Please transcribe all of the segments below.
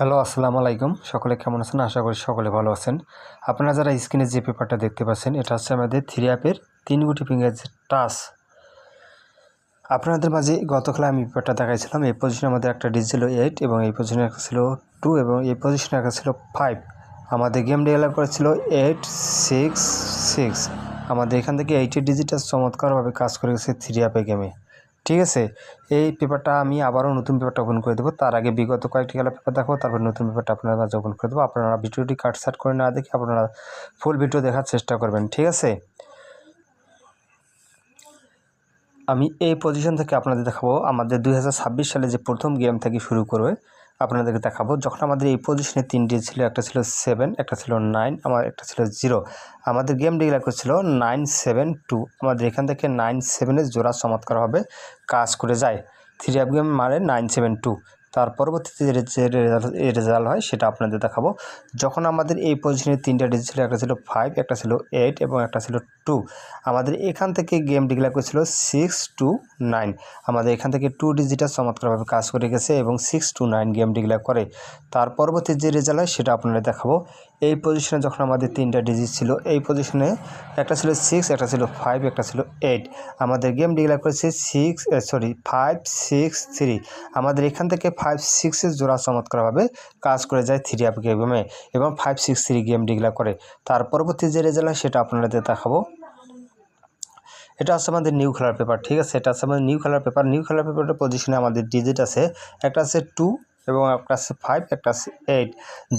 Hello, আসসালামু আলাইকুম। সকলে কেমন আছেন? আশা করি সকলে ভালো আছেন। আপনারা যারা স্ক্রিনে যে পেপারটা দেখতে পাচ্ছেন, এটা হচ্ছে আমাদের 3 অ্যাপের 3 গুটি ফিঙ্গার যে টাচ। আপনাদের মাঝে গতকাল আমি পেপারটা দেখাইছিলাম। এই পজিশনে আমাদের একটা ডিজিট ছিল 8 এবং এই পজিশনে একটা ছিল 2 এবং এই পজিশনে একটা ছিল 5। আমাদের গেম ডেভেলপ করেছিল 8 6 6। আমাদের এখান থেকে 8 এর ডিজিটটা চমৎকারভাবে কাজ করে গেছে 3 অ্যাপে গেমে। ঠিক আছে, এই পেপারটা আমি আবারও নতুন পেপারটা ওপেন করে দেবো। তার আগে বিগত কয়েকটি খেলা পেপার দেখাবো, তারপর নতুন পেপারটা আপনার মাঝে ওপেন করে দেবো। আপনারা ভিডিওটি কাটছাট করে না দেখে আপনারা ফুল ভিডিও দেখার চেষ্টা করবেন। ঠিক আছে, আমি এই পজিশন থেকে আপনাদের দেখাবো আমাদের 2026 সালে যে প্রথম গেম থেকে শুরু করে আপনাদেরকে দেখাবো। যখন আমাদের এই পজিশনে 3টি ছিল, একটা ছিল 7, একটা ছিল 9, আমার একটা ছিল 0। আমাদের গেম ডিক্লেয়ার করছিল 972। আমাদের এখান থেকে 97-এর জোড়া চমৎকারভাবে কাজ করে যায়। 3 অ্যাপ গেম মানে 972। তার পরবর্তীতে যে রেজাল্ট হয় সেটা আপনাদের দেখাবো। যখন আমাদের এই পজিশনে 3টা ডিজিট ছিল, একটা ছিল 5, একটা ছিল 8 এবং একটা ছিল 2। আমাদের এখান থেকে গেম ডিক্লেয়ার করেছিল 6 to 9। আমাদের এখান থেকে 2 ডিজিটাল চমৎকারভাবে কাজ করে গেছে এবং 6 to 9 গেম ডিক্লেয়ার করে। তার পরবর্তী যে রেজাল্ট হয় সেটা আপনারা দেখাবো। এই পজিশনে যখন আমাদের 3টা ডিজিট ছিল, এই পজিশনে একটা ছিল 6, একটা ছিল 5, একটা ছিল 8। আমাদের গেম ডিক্লেয়ার করেছে 5 6 3। আমাদের এখান থেকে 5 6-এর জোড়া চমৎকারভাবে কাজ করে যায় 3 অ্যাপ গেমে এবং 5 6 3 গেম ডিক্লেয়ার করে। তার পরবর্তী যে রেজাল্ট হয় সেটা আপনাদের দেখাবো। এটা হচ্ছে আমাদের নিউ খেলার পেপার। ঠিক আছে, এটা হচ্ছে আমাদের নিউ খেলার পেপার। নিউ খেলার পেপারের পজিশনে আমাদের ডিজিট আছে, একটা আছে 2 এবং একটা আছে 5, একটা আছে 8।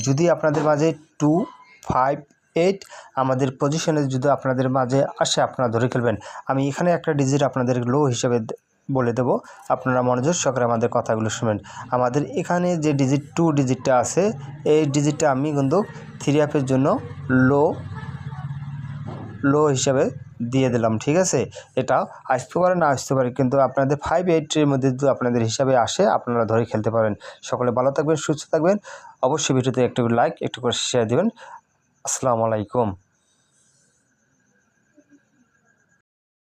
যদি আপনাদের মাঝে 2 5 8 আমাদের পজিশনে যদি আপনাদের মাঝে আসে, আপনারা ধরে খেলবেন। আমি এখানে একটা ডিজিট আপনাদের লো হিসেবে বলে দেব, আপনারা মনোযোগ সহকারে আমাদের কথাগুলো শুনবেন। আমাদের এখানে যে ডিজিট 2 ডিজিটটা আছে, এই ডিজিটটা আমি কিন্তু 3 অ্যাপের জন্য লো হিসাবে দিয়ে দিলাম। ঠিক আছে, এটা আসতে পারে না আসতে পারে, কিন্তু আপনাদের 5 8-এর মধ্যে যদি আপনাদের হিসাবে আসে, আপনারা ধরে খেলতে পারেন। সকলে ভালো থাকবেন, সুস্থ থাকবেন। অবশ্যই ভিডিওতে একটু লাইক, একটু করে শেয়ার দেবেন। আসসালামু আলাইকুম।